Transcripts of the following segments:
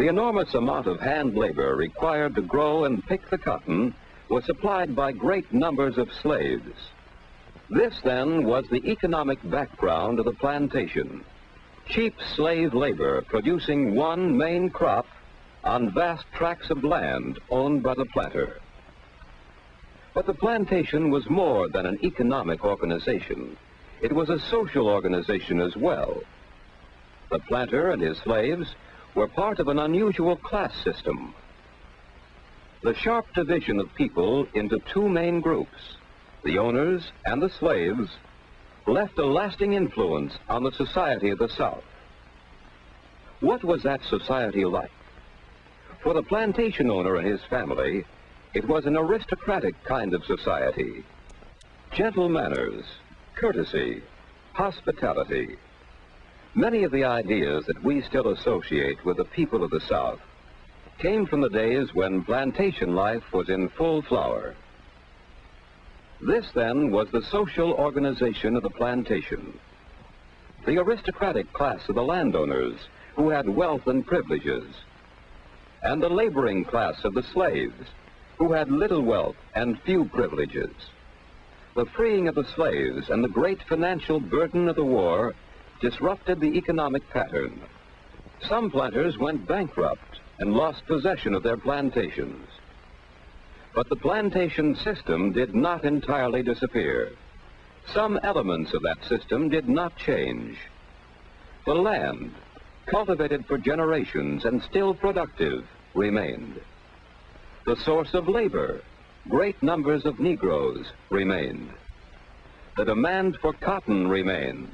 The enormous amount of hand labor required to grow and pick the cotton was supplied by great numbers of slaves. This, then, was the economic background of the plantation. Cheap slave labor producing one main crop on vast tracts of land owned by the planter. But the plantation was more than an economic organization. It was a social organization as well. The planter and his slaves were part of an unusual class system. The sharp division of people into two main groups, the owners and the slaves, left a lasting influence on the society of the South. What was that society like? For the plantation owner and his family, it was an aristocratic kind of society. Gentle manners, courtesy, hospitality. Many of the ideas that we still associate with the people of the South came from the days when plantation life was in full flower. This, then, was the social organization of the plantation. The aristocratic class of the landowners who had wealth and privileges, and the laboring class of the slaves who had little wealth and few privileges. The freeing of the slaves and the great financial burden of the war disrupted the economic pattern. Some planters went bankrupt and lost possession of their plantations. But the plantation system did not entirely disappear. Some elements of that system did not change. The land, cultivated for generations and still productive, remained. The source of labor, great numbers of Negroes, remained. The demand for cotton remained,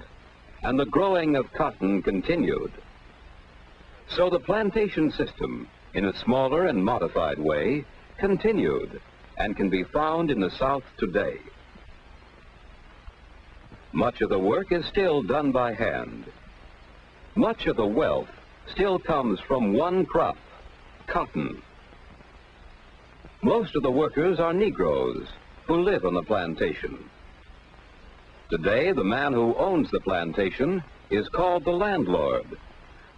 and the growing of cotton continued. So the plantation system, in a smaller and modified way, continued and can be found in the South today. Much of the work is still done by hand. Much of the wealth still comes from one crop, cotton. Most of the workers are Negroes who live on the plantation. Today, the man who owns the plantation is called the landlord.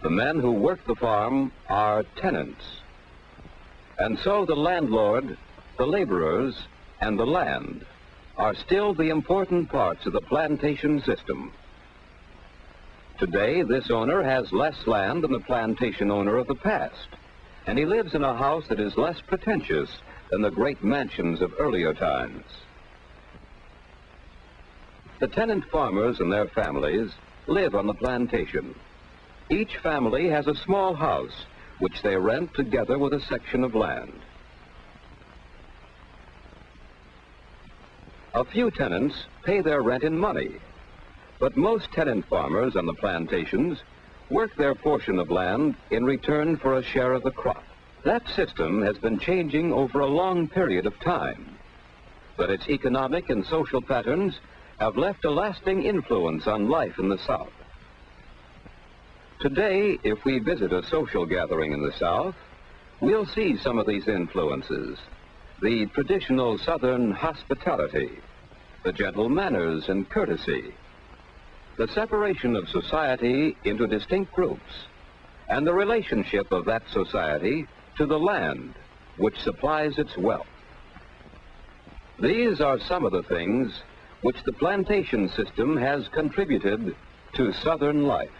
The men who work the farm are tenants. And so the landlord, the laborers, and the land are still the important parts of the plantation system. Today, this owner has less land than the plantation owner of the past, and he lives in a house that is less pretentious than the great mansions of earlier times. The tenant farmers and their families live on the plantation. Each family has a small house which they rent together with a section of land. A few tenants pay their rent in money, but most tenant farmers on the plantations work their portion of land in return for a share of the crop. That system has been changing over a long period of time, but its economic and social patterns have left a lasting influence on life in the South. Today, if we visit a social gathering in the South, we'll see some of these influences. The traditional Southern hospitality, the gentle manners and courtesy, the separation of society into distinct groups, and the relationship of that society to the land which supplies its wealth. These are some of the things which the plantation system has contributed to Southern life.